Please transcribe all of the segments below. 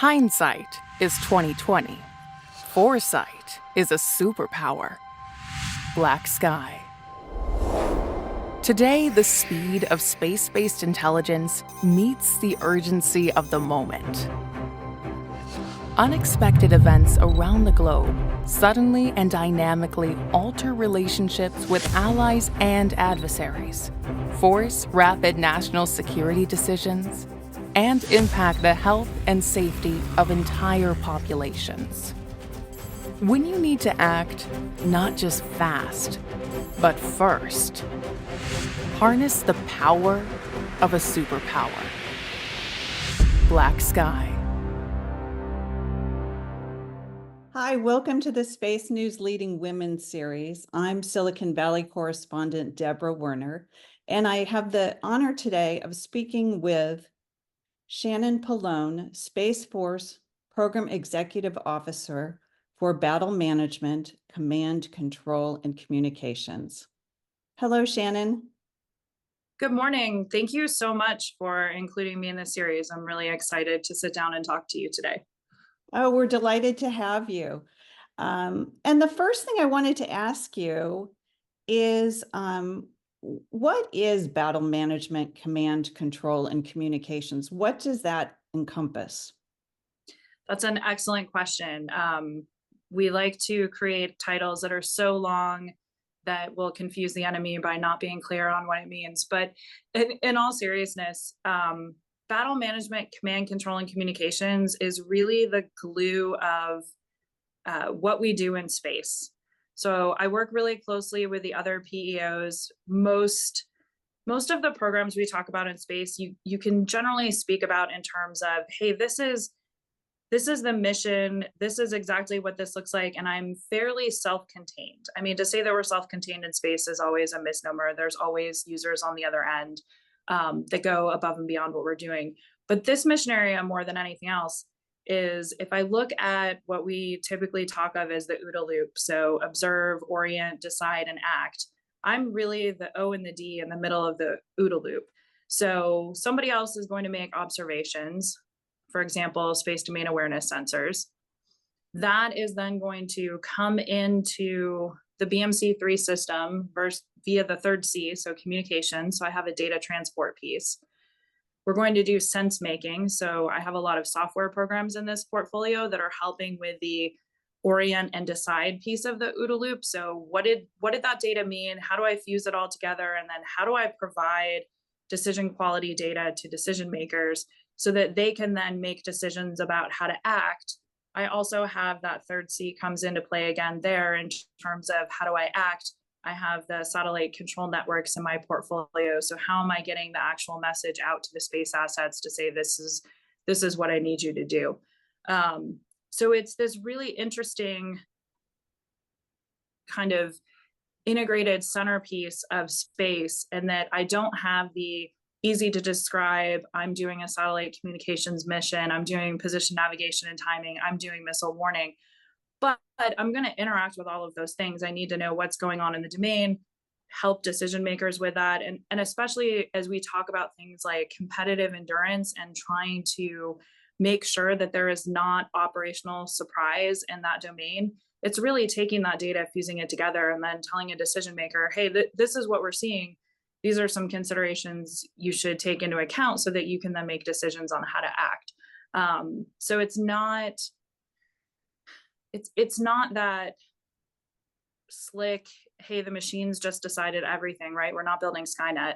Hindsight is 2020. Foresight is a superpower. Black sky. Today, the speed of space-based intelligence meets the urgency of the moment. Unexpected events around the globe suddenly and dynamically alter relationships with allies and adversaries, force rapid national security decisions, and impact the health and safety of entire populations. When you need to act, not just fast, but first, harness the power of a superpower. Black sky. Hi, welcome to the Space News Leading Women series. I'm Silicon Valley correspondent Debra Werner, and I have the honor today of speaking with Shannon Pallone, Space Force Program Executive Officer for Battle Management, Command, Control, and Communications. Hello, Shannon. Good morning. Thank you so much for including me in this series. I'm really excited to sit down and talk to you today. Oh, we're delighted to have you. And the first thing I wanted to ask you is, what is battle management, command, control, and communications? What does that encompass? That's an excellent question. We like to create titles that are so long that will confuse the enemy by not being clear on what it means. But in all seriousness, battle management, command, control, and communications is really the glue of what we do in space. So I work really closely with the other PEOs. Most of the programs we talk about in space, you can generally speak about in terms of, hey, this is the mission, this is exactly what this looks like, and I'm fairly self-contained. I mean, to say that we're self-contained in space is always a misnomer. There's always users on the other end that go above and beyond what we're doing. But this mission area, more than anything else, is if I look at what we typically talk of as the OODA loop, so observe, orient, decide, and act, I'm really the O and the D in the middle of the OODA loop. So somebody else is going to make observations, for example, space domain awareness sensors. That is then going to come into the BMC3 system via the third C, so communication. So I have a data transport piece. We're going to do sense making. So I have a lot of software programs in this portfolio that are helping with the orient and decide piece of the OODA loop. So what did that data mean? How do I fuse it all together? And then how do I provide decision quality data to decision makers so that they can then make decisions about how to act? I also have that third C comes into play again there in terms of how do I act? I have the satellite control networks in my portfolio. So how am I getting the actual message out to the space assets to say, this is what I need you to do? So it's this really interesting kind of integrated centerpiece of space, and that I don't have the easy to describe, I'm doing a satellite communications mission, I'm doing position navigation and timing, I'm doing missile warning. But I'm going to interact with all of those things. I need to know what's going on in the domain, help decision makers with that. And especially as we talk about things like competitive endurance and trying to make sure that there is not operational surprise in that domain, it's really taking that data, fusing it together, and then telling a decision maker, hey, this is what we're seeing. These are some considerations you should take into account so that you can then make decisions on how to act. So it's not that slick, hey, the machines just decided everything, right? We're not building Skynet.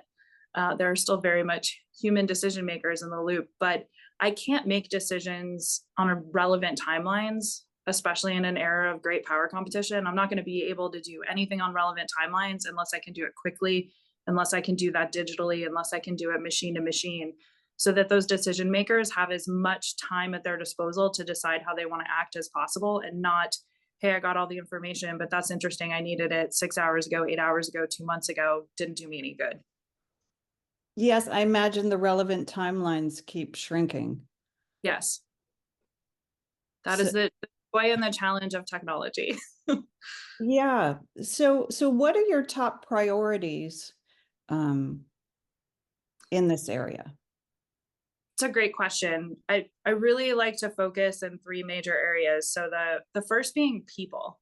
There are still very much human decision makers in the loop, but I can't make decisions on relevant timelines, especially in an era of great power competition. I'm not going to be able to do anything on relevant timelines unless I can do it quickly, unless I can do that digitally, unless I can do it machine to machine, so that those decision makers have as much time at their disposal to decide how they want to act as possible, and not, hey, I got all the information, but that's interesting. I needed it 6 hours ago, 8 hours ago, 2 months ago. Didn't do me any good. Yes, I imagine the relevant timelines keep shrinking. Yes. That is the joy and the challenge of technology. Yeah. So what are your top priorities in this area? It's a great question. I really like to focus in three major areas. So the first being people.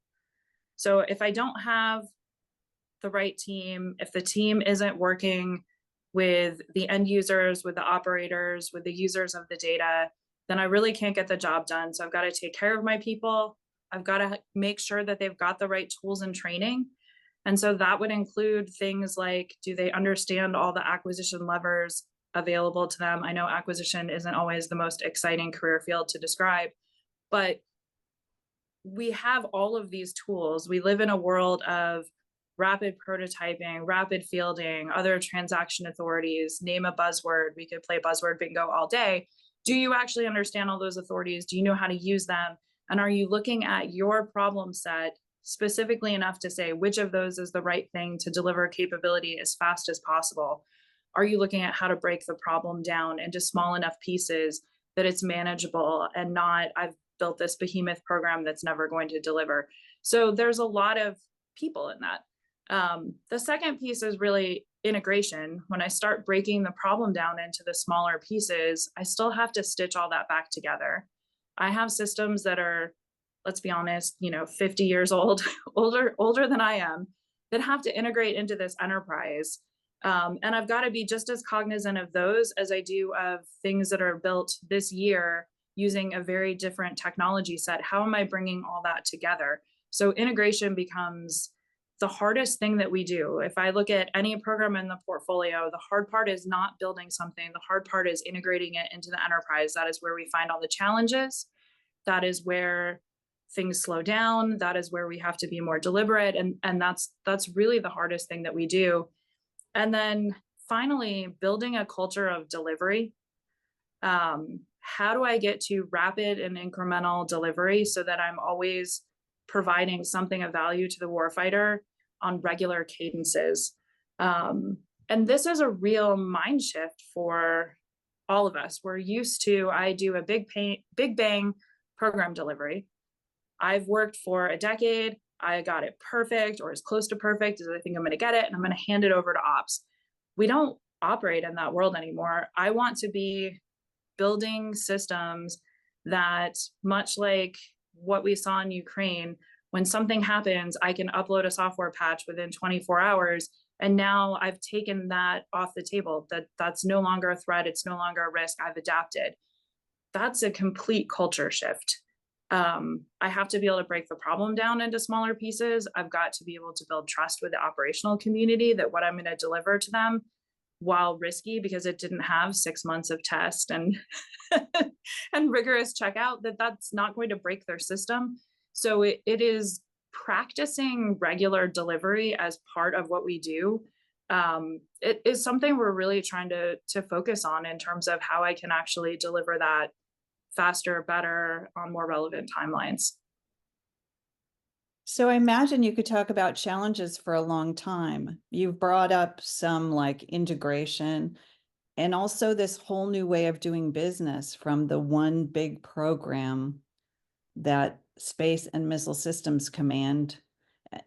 So if I don't have the right team, if the team isn't working with the end users, with the operators, with the users of the data, then I really can't get the job done. So I've got to take care of my people. I've got to make sure that they've got the right tools and training. And so that would include things like, do they understand all the acquisition levers available to them? I know acquisition isn't always the most exciting career field to describe, but we have all of these tools. We live in a world of rapid prototyping, rapid fielding, other transaction authorities, name a buzzword. We could play buzzword bingo all day. Do you actually understand all those authorities? Do you know how to use them? And are you looking at your problem set specifically enough to say which of those is the right thing to deliver capability as fast as possible? Are you looking at how to break the problem down into small enough pieces that it's manageable and not, I've built this behemoth program that's never going to deliver? So there's a lot of people in that. The second piece is really integration. When I start breaking the problem down into the smaller pieces, I still have to stitch all that back together. I have systems that are, let's be honest, 50 years old, older than I am, that have to integrate into this enterprise. And I've got to be just as cognizant of those as I do of things that are built this year using a very different technology set. How am I bringing all that together? So integration becomes the hardest thing that we do. If I look at any program in the portfolio, the hard part is not building something. The hard part is integrating it into the enterprise. That is where we find all the challenges. That is where things slow down. That is where we have to be more deliberate. And that's really the hardest thing that we do. And then finally, building a culture of delivery. How do I get to rapid and incremental delivery so that I'm always providing something of value to the warfighter on regular cadences? And this is a real mind shift for all of us. We're used to, I do a big bang program delivery. I've worked for a decade. I got it perfect or as close to perfect as I think I'm going to get it, and I'm going to hand it over to ops. We don't operate in that world anymore. I want to be building systems that, much like what we saw in Ukraine, when something happens, I can upload a software patch within 24 hours. And now I've taken that off the table. That's no longer a threat. It's no longer a risk. I've adapted. That's a complete culture shift. I have to be able to break the problem down into smaller pieces. I've got to be able to build trust with the operational community that what I'm going to deliver to them, while risky because it didn't have 6 months of test and and rigorous checkout, that's not going to break their system. So it is practicing regular delivery as part of what we do. It is something we're really trying to focus on in terms of how I can actually deliver that faster, better, on more relevant timelines. So I imagine you could talk about challenges for a long time. You've brought up some like integration and also this whole new way of doing business from the one big program that Space and Missile Systems Command,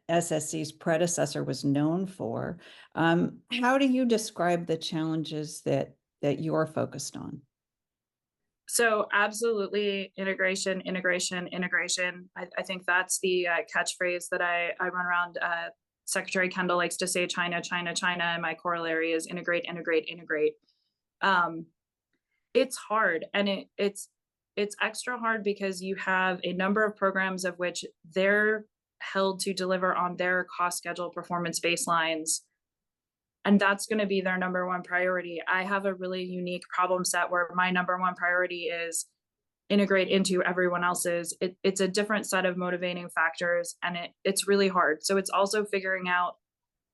SSC's predecessor, was known for. How do you describe the challenges that you're focused on? So absolutely integration. I think that's the catchphrase that I run around. Secretary Kendall likes to say China, and my corollary is integrate. It's hard, and it's extra hard because you have a number of programs of which they're held to deliver on their cost, schedule, performance baselines. And that's going to be their number one priority. I have a really unique problem set where my number one priority is integrate into everyone else's. It's a different set of motivating factors, and it's really hard. So it's also figuring out,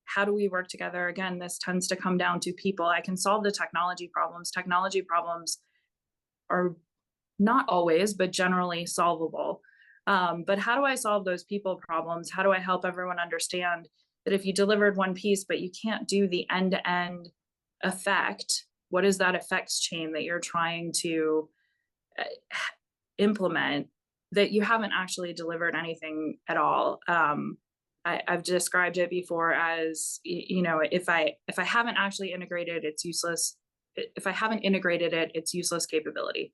how do we work together? Again, this tends to come down to people. I can solve the technology problems. Technology problems are not always, but generally solvable. But how do I solve those people problems? How do I help everyone understand that if you delivered one piece, but you can't do the end-to-end effect, what is that effects chain that you're trying to implement, that you haven't actually delivered anything at all? I've described it before as, if I haven't actually integrated, it's useless if I haven't integrated it, it's useless capability.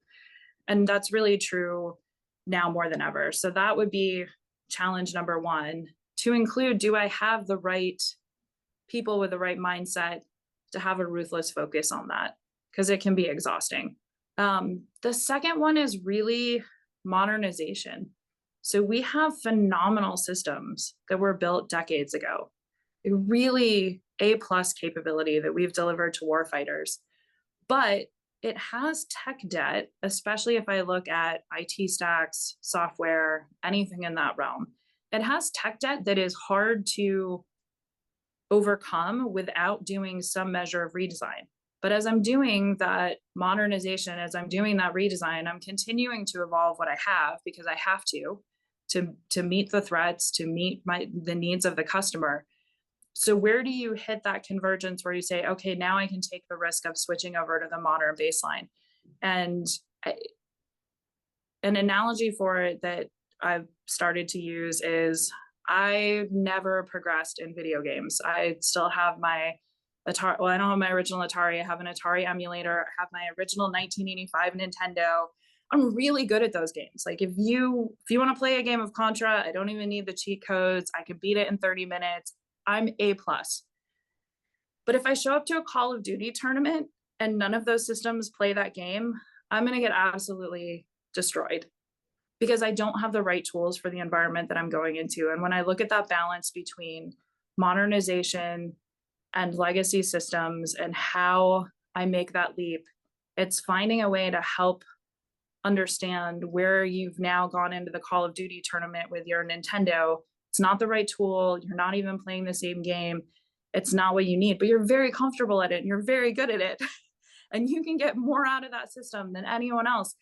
And that's really true now more than ever. So that would be challenge number one, to include, do I have the right people with the right mindset to have a ruthless focus on that? Because it can be exhausting. The second one is really modernization. So we have phenomenal systems that were built decades ago, a really A+ capability that we've delivered to warfighters, but it has tech debt, especially if I look at IT stacks, software, anything in that realm. It has tech debt that is hard to overcome without doing some measure of redesign. But as I'm doing that modernization, as I'm doing that redesign, I'm continuing to evolve what I have, because I have to meet the threats, to meet the needs of the customer. So where do you hit that convergence where you say, okay, now I can take the risk of switching over to the modern baseline? And an analogy for it that I've started to use is, I never progressed in video games. I still have my Atari. Well, I don't have my original Atari. I have an Atari emulator. I have my original 1985 Nintendo. I'm really good at those games. Like if you want to play a game of Contra, I don't even need the cheat codes. I could beat it in 30 minutes. I'm A+. But if I show up to a Call of Duty tournament and none of those systems play that game, I'm going to get absolutely destroyed, because I don't have the right tools for the environment that I'm going into. And when I look at that balance between modernization and legacy systems and how I make that leap, it's finding a way to help understand where you've now gone into the Call of Duty tournament with your Nintendo. It's not the right tool. You're not even playing the same game. It's not what you need, but you're very comfortable at it and you're very good at it. And you can get more out of that system than anyone else.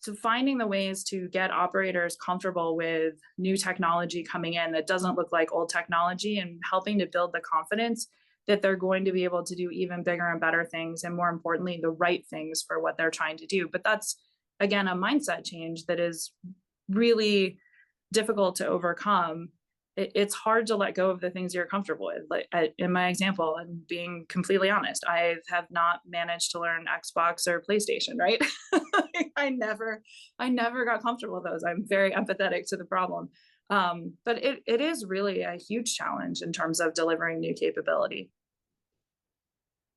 So finding the ways to get operators comfortable with new technology coming in that doesn't look like old technology, and helping to build the confidence that they're going to be able to do even bigger and better things, and more importantly, the right things for what they're trying to do. But that's, again, a mindset change that is really difficult to overcome. It's hard to let go of the things you're comfortable with. Like in my example, and being completely honest, I have not managed to learn Xbox or PlayStation, right? I never got comfortable with those. I'm very empathetic to the problem. But it is really a huge challenge in terms of delivering new capability.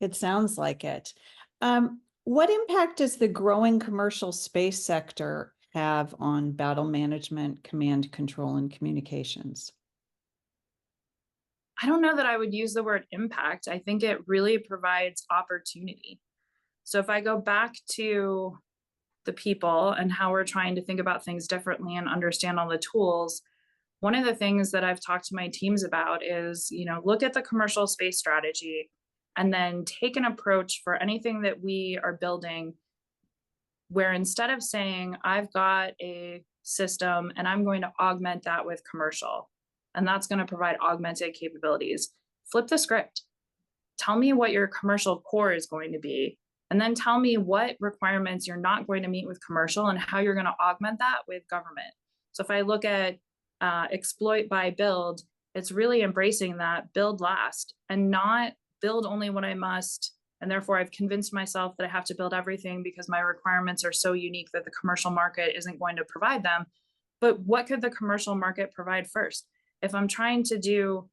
It sounds like it. What impact does the growing commercial space sector have on battle management, command control, and communications? I don't know that I would use the word impact. I think it really provides opportunity. So if I go back to the people and how we're trying to think about things differently and understand all the tools, one of the things that I've talked to my teams about is, look at the commercial space strategy and then take an approach for anything that we are building, where instead of saying, I've got a system and I'm going to augment that with commercial, and that's going to provide augmented capabilities, flip the script. Tell me what your commercial core is going to be, and then tell me what requirements you're not going to meet with commercial and how you're going to augment that with government. So if I look at exploit by build, it's really embracing that build last and not build only what I must. And therefore I've convinced myself that I have to build everything because my requirements are so unique that the commercial market isn't going to provide them. But what could the commercial market provide first? If I'm trying to do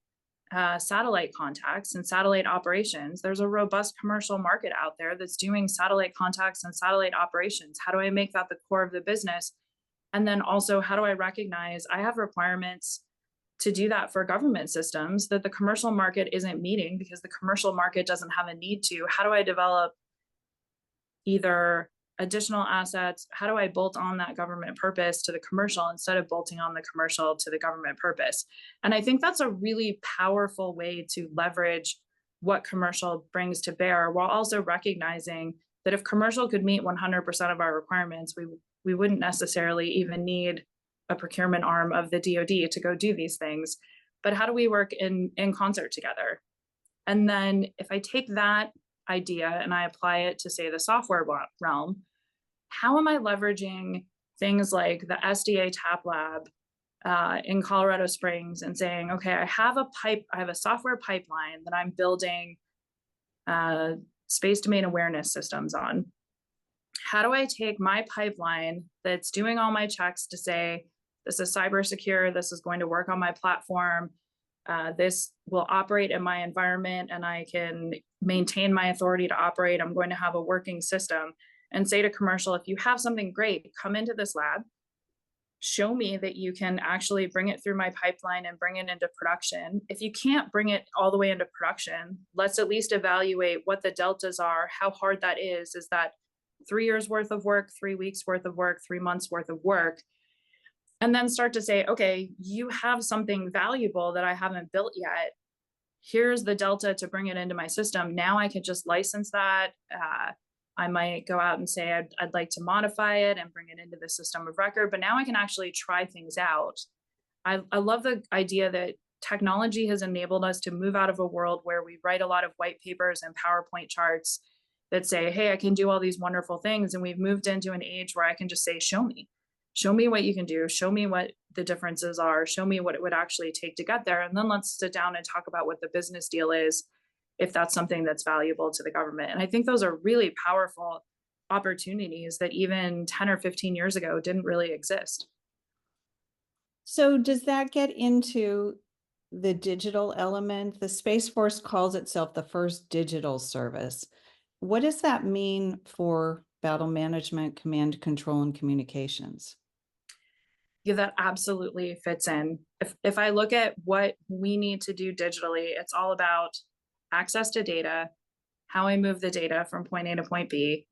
satellite contacts and satellite operations, there's a robust commercial market out there that's doing satellite contacts and satellite operations. How do I make that the core of the business? And then also, how do I recognize I have requirements to do that for government systems that the commercial market isn't meeting because the commercial market doesn't have a need to? How do I develop either additional assets? How do I bolt on that government purpose to the commercial instead of bolting on the commercial to the government purpose? And I think that's a really powerful way to leverage what commercial brings to bear, while also recognizing that if commercial could meet 100% of our requirements, we wouldn't necessarily even need a procurement arm of the DoD to go do these things. But how do we work in concert together? And then if I take that idea and I apply it to, say, the software realm, how am I leveraging things like the SDA TAP Lab in Colorado Springs and saying, okay, I have a software pipeline that I'm building space domain awareness systems on? How do I take my pipeline that's doing all my checks to say, this is cyber secure, this is going to work on my platform, this will operate in my environment, and I can maintain my authority to operate, I'm going to have a working system, and say to commercial, if you have something great, come into this lab, show me that you can actually bring it through my pipeline and bring it into production. If you can't bring it all the way into production, let's at least evaluate what the deltas are, how hard that is. Is that 3 years worth of work, 3 weeks worth of work, 3 months worth of work? And then start to say, okay, you have something valuable that I haven't built yet. Here's the delta to bring it into my system. Now I could just license that. I might go out and say, I'd like to modify it and bring it into the system of record, but now I can actually try things out. I love the idea that technology has enabled us to move out of a world where we write a lot of white papers and PowerPoint charts that say, hey, I can do all these wonderful things. And we've moved into an age where I can just say, show me what you can do. Show me what the differences are. Show me what it would actually take to get there. And then let's sit down and talk about what the business deal is, if that's something that's valuable to the government. And I think those are really powerful opportunities that even 10 or 15 years ago didn't really exist. So does that get into the digital element? The Space Force calls itself the first digital service. What does that mean for battle management, command control, and communications? Yeah, that absolutely fits in. If I look at what we need to do digitally, it's all about access to data, how I move the data from point A to point B,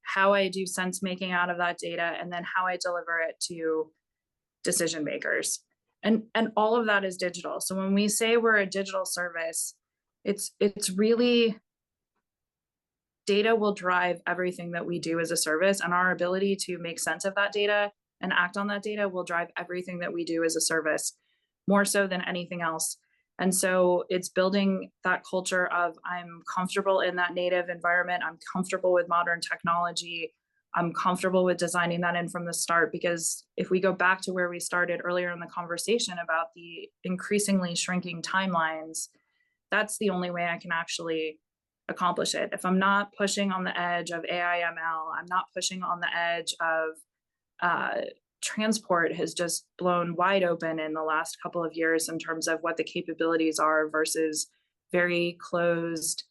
how I do sense making out of that data, and then how I deliver it to decision makers. And all of that is digital. So when we say we're a digital service, it's really data will drive everything that we do as a service, and our ability to make sense of that data and act on that data will drive everything that we do as a service, more so than anything else. And so it's building that culture of I'm comfortable in that native environment. I'm comfortable with modern technology. I'm comfortable with designing that in from the start, because if we go back to where we started earlier in the conversation about the increasingly shrinking timelines, that's the only way I can actually accomplish it. If I'm not pushing on the edge of AI ML, I'm not pushing on the edge of transport has just blown wide open in the last couple of years in terms of what the capabilities are versus very closed,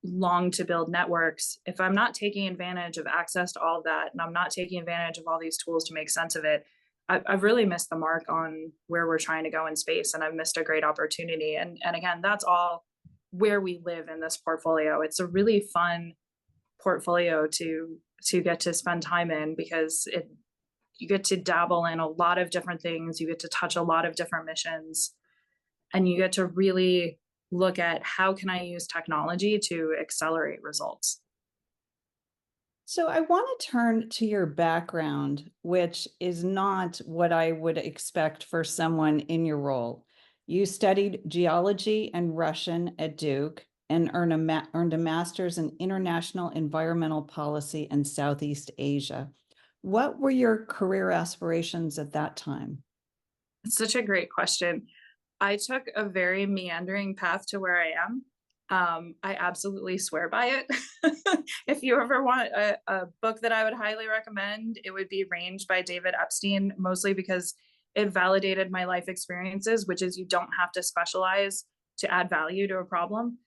long to build networks. If I'm not taking advantage of access to all of that, and I'm not taking advantage of all these tools to make sense of it, I've really missed the mark on where we're trying to go in space, and I've missed a great opportunity. And again, that's all where we live in this portfolio. It's a really fun portfolio to get to spend time in, because you get to dabble in a lot of different things, you get to touch a lot of different missions, and you get to really look at how can I use technology to accelerate results. So I want to turn to your background, which is not what I would expect for someone in your role. You studied geology and Russian at Duke and earned a master's in international environmental policy in Southeast Asia. What were your career aspirations at that time? It's such a great question. I took a very meandering path to where I am. I absolutely swear by it. If you ever want a book that I would highly recommend, it would be Range by David Epstein, mostly because it validated my life experiences, which is you don't have to specialize to add value to a problem.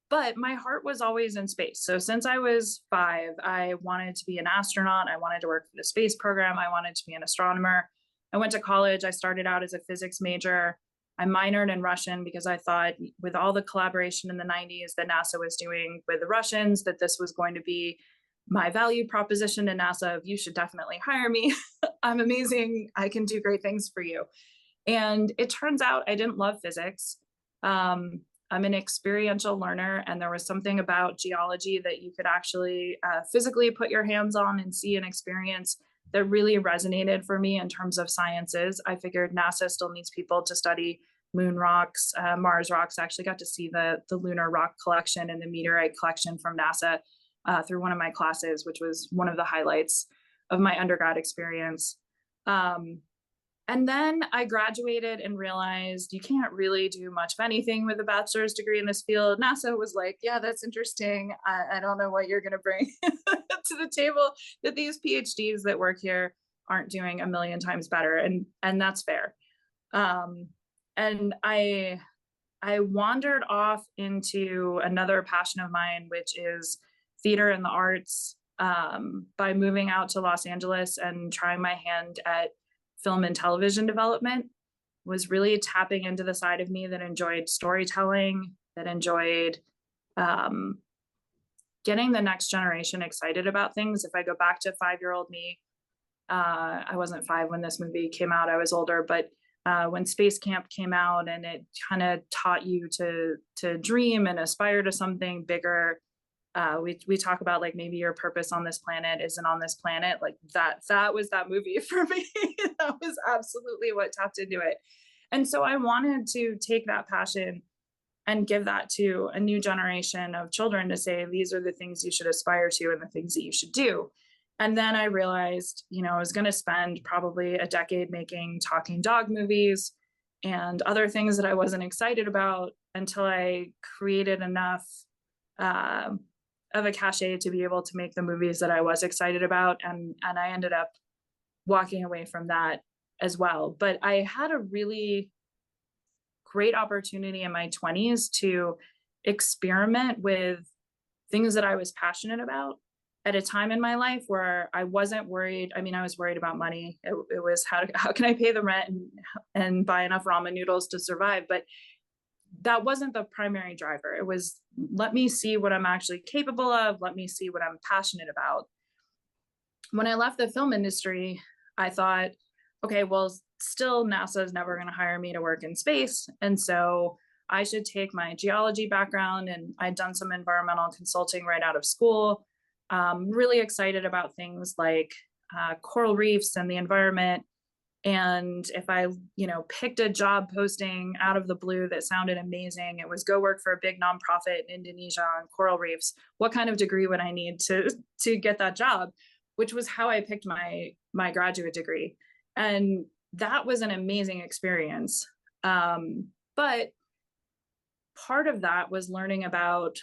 But my heart was always in space. So since I was 5, I wanted to be an astronaut. I wanted to work for the space program. I wanted to be an astronomer. I went to college. I started out as a physics major. I minored in Russian because I thought with all the collaboration in the 90s that NASA was doing with the Russians, that this was going to be my value proposition to NASA of you should definitely hire me. I'm amazing. I can do great things for you. And it turns out I didn't love physics. I'm an experiential learner, and there was something about geology that you could actually physically put your hands on and see and experience that really resonated for me in terms of sciences. I figured NASA still needs people to study moon rocks, Mars rocks. I actually got to see the lunar rock collection and the meteorite collection from NASA through one of my classes, which was one of the highlights of my undergrad experience. And then I graduated and realized you can't really do much of anything with a bachelor's degree in this field. NASA was like, yeah, that's interesting. I don't know what you're going to bring to the table that these PhDs that work here aren't doing a million times better. And that's fair. And I wandered off into another passion of mine, which is theater and the arts, by moving out to Los Angeles and trying my hand at film and television development. Was really tapping into the side of me that enjoyed storytelling, that enjoyed getting the next generation excited about things. If I go back to 5-year-old me, I wasn't 5 when this movie came out, I was older, but when Space Camp came out and it kind of taught you to dream and aspire to something bigger. We talk about like maybe your purpose on this planet isn't on this planet. Like that was that movie for me. That was absolutely what tapped into it. And so I wanted to take that passion and give that to a new generation of children to say, these are the things you should aspire to and the things that you should do. And then I realized, I was going to spend probably a decade making talking dog movies and other things that I wasn't excited about until I created enough of a cachet to be able to make the movies that I was excited about. And I ended up walking away from that as well. But I had a really great opportunity in my 20s to experiment with things that I was passionate about at a time in my life where I wasn't worried. I mean, I was worried about money. It was how can I pay the rent and buy enough ramen noodles to survive? But that wasn't the primary driver. It was, let me see what I'm actually capable of. Let me see what I'm passionate about. When I left the film industry, I thought, okay, well, still NASA is never going to hire me to work in space. And so I should take my geology background, and I'd done some environmental consulting right out of school. Really excited about things like coral reefs and the environment. And if I, picked a job posting out of the blue that sounded amazing, it was go work for a big nonprofit in Indonesia on coral reefs. What kind of degree would I need to get that job? Which was how I picked my graduate degree. And that was an amazing experience. But part of that was learning about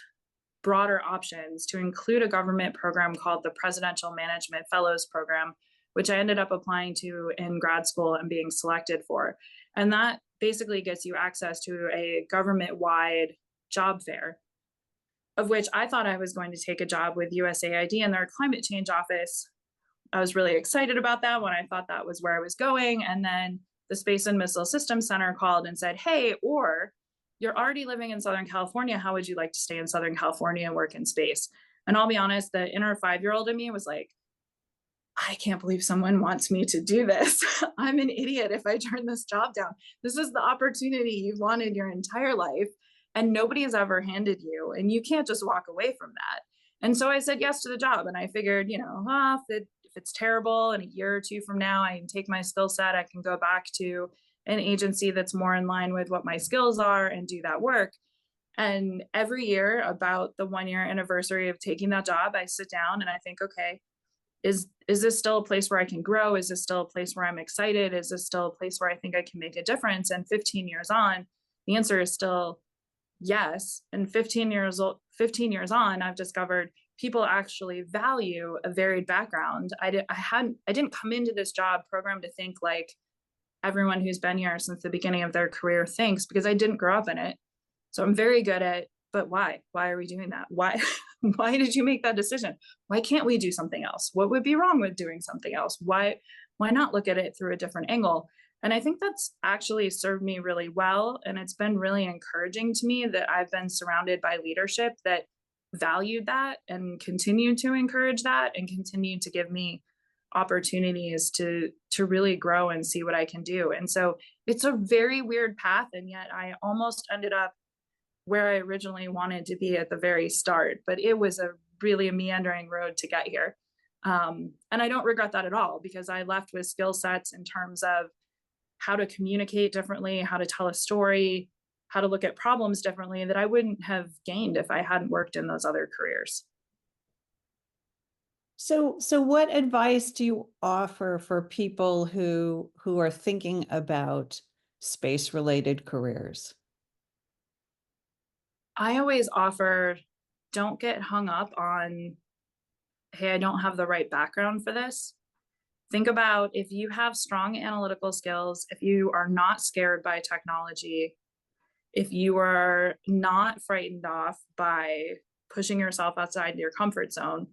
broader options to include a government program called the Presidential Management Fellows Program, which I ended up applying to in grad school and being selected for. And that basically gets you access to a government-wide job fair, of which I thought I was going to take a job with USAID and their climate change office. I was really excited about that when I thought that was where I was going. And then the Space and Missile Systems Center called and said, hey, or you're already living in Southern California. How would you like to stay in Southern California and work in space? And I'll be honest, the inner 5-year-old in me was like, I can't believe someone wants me to do this. I'm an idiot if I turn this job down. This is the opportunity you've wanted your entire life and nobody has ever handed you, and you can't just walk away from that. And so I said yes to the job, and I figured, if it's terrible in a year or two from now, I can take my skill set, I can go back to an agency that's more in line with what my skills are and do that work. And every year, about the 1-year anniversary of taking that job, I sit down and I think, okay, is this still a place where I can grow? Is this still a place where I'm excited? Is this still a place where I think I can make a difference? And 15 years on, the answer is still yes. And 15 years on, I've discovered people actually value a varied background. I didn't come into this job programmed to think like everyone who's been here since the beginning of their career thinks, because I didn't grow up in it. So I'm very good at, but why? Why are we doing that? Why did you make that decision? Why can't we do something else? What would be wrong with doing something else? Why not look at it through a different angle? And I think that's actually served me really well. And it's been really encouraging to me that I've been surrounded by leadership that valued that and continue to encourage that and continue to give me opportunities to really grow and see what I can do. And so it's a very weird path. And yet I almost ended up where I originally wanted to be at the very start, but it was a meandering road to get here. And I don't regret that at all, because I left with skill sets in terms of how to communicate differently, how to tell a story, how to look at problems differently that I wouldn't have gained if I hadn't worked in those other careers. So what advice do you offer for people who are thinking about space-related careers? I always offer, don't get hung up on, hey, I don't have the right background for this. Think about if you have strong analytical skills, if you are not scared by technology, if you are not frightened off by pushing yourself outside your comfort zone,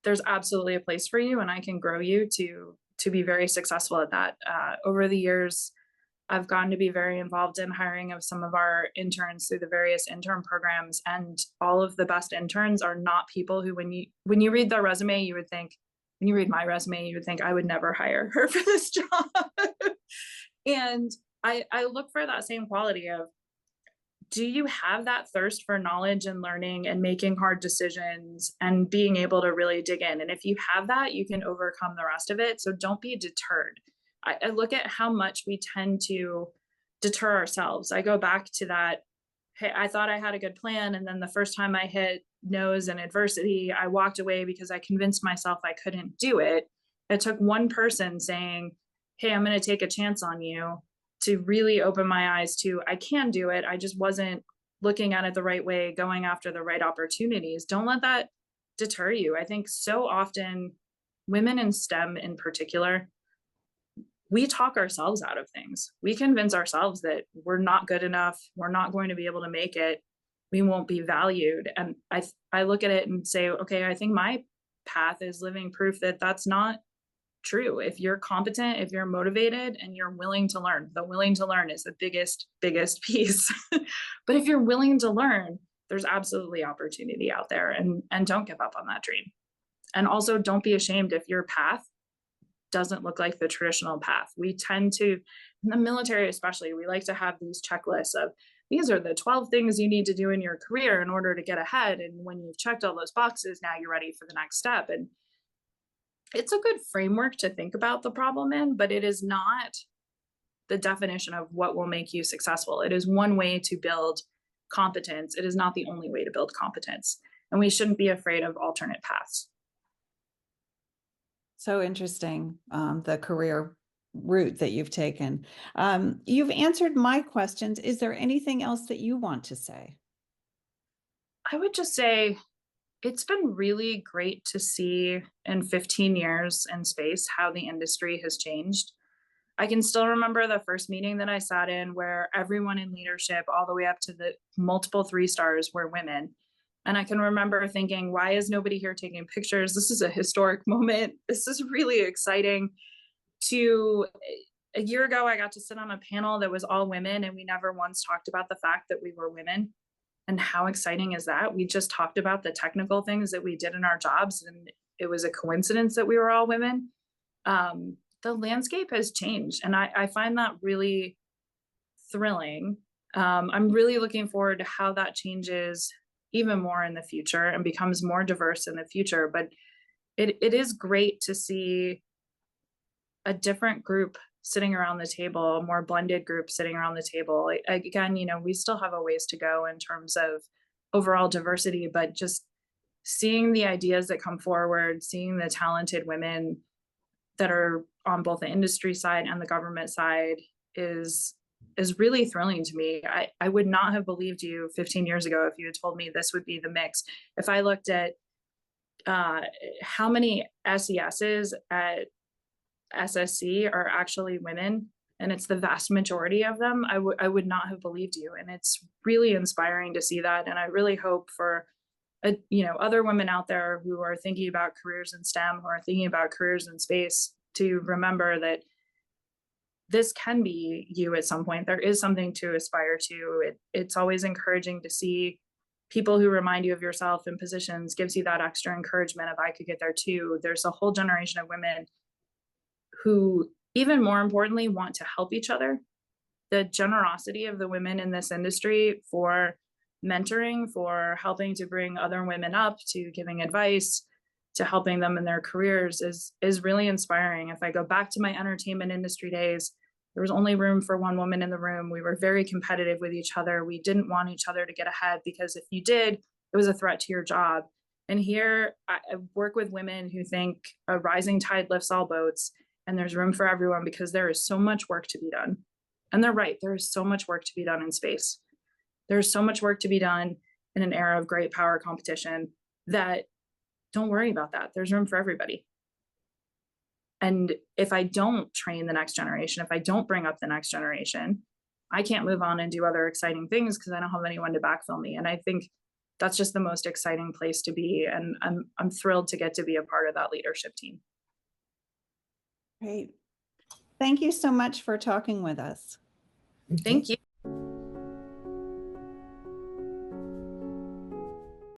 there's absolutely a place for you, and I can grow you to be very successful at that. Over the years, I've gotten to be very involved in hiring of some of our interns through the various intern programs, and all of the best interns are not people who, when you read their resume, you would think, when you read my resume, you would think I would never hire her for this job. And I look for that same quality of, do you have that thirst for knowledge and learning and making hard decisions and being able to really dig in? And if you have that, you can overcome the rest of it. So don't be deterred. I look at how much we tend to deter ourselves. I go back to that, hey, I thought I had a good plan. And then the first time I hit no's and adversity, I walked away because I convinced myself I couldn't do it. It took one person saying, hey, I'm going to take a chance on you, to really open my eyes to, I can do it. I just wasn't looking at it the right way, going after the right opportunities. Don't let that deter you. I think so often, women in STEM in particular, we talk ourselves out of things. We convince ourselves that we're not good enough, we're not going to be able to make it, we won't be valued. And I look at it and say, okay, I think my path is living proof that that's not true. If you're competent, if you're motivated, and you're willing to learn, the willing to learn is the biggest piece. But if you're willing to learn, there's absolutely opportunity out there, and don't give up on that dream. And also, don't be ashamed if your path doesn't look like the traditional path. We tend to, in the military especially, we like to have these checklists of, these are the 12 things you need to do in your career in order to get ahead. And when you've checked all those boxes, now you're ready for the next step. And it's a good framework to think about the problem in, but it is not the definition of what will make you successful. It is one way to build competence. It is not the only way to build competence. And we shouldn't be afraid of alternate paths. So interesting, the career route that you've taken. You've answered my questions. Is there anything else that you want to say? I would just say, it's been really great to see in 15 years in space how the industry has changed. I can still remember the first meeting that I sat in where everyone in leadership, all the way up to the multiple 3-stars, were women. And I can remember thinking, why is nobody here taking pictures? This is a historic moment. This is really exciting. A year ago, I got to sit on a panel that was all women, and we never once talked about the fact that we were women. And how exciting is that? We just talked about the technical things that we did in our jobs, and it was a coincidence that we were all women. The landscape has changed, and I find that really thrilling. I'm really looking forward to how that changes even more in the future and becomes more diverse in the future. But it is great to see a different group sitting around the table, a more blended group sitting around the table. Again, we still have a ways to go in terms of overall diversity, but just seeing the ideas that come forward, seeing the talented women that are on both the industry side and the government side is really thrilling to me. I would not have believed you 15 years ago if you had told me this would be the mix. If I looked at how many SESs at SSC are actually women, and it's the vast majority of them, I would not have believed you. And it's really inspiring to see that. And I really hope for other women out there who are thinking about careers in STEM, who are thinking about careers in space, to remember that this can be you at some point. There is something to aspire to. It's always encouraging to see people who remind you of yourself in positions, gives you that extra encouragement of, I could get there too. There's a whole generation of women who, even more importantly, want to help each other. The generosity of the women in this industry for mentoring, for helping to bring other women up, to giving advice, to helping them in their careers is really inspiring. If I go back to my entertainment industry days, there was only room for one woman in the room. We were very competitive with each other. We didn't want each other to get ahead, because if you did, it was a threat to your job. And here I work with women who think a rising tide lifts all boats and there's room for everyone because there is so much work to be done. And they're right, there is so much work to be done in space. There's so much work to be done in an era of great power competition that don't worry about that. There's room for everybody. And if I don't train the next generation, if I don't bring up the next generation, I can't move on and do other exciting things because I don't have anyone to backfill me. And I think that's just the most exciting place to be. And I'm thrilled to get to be a part of that leadership team. Great. Thank you so much for talking with us. Thank you.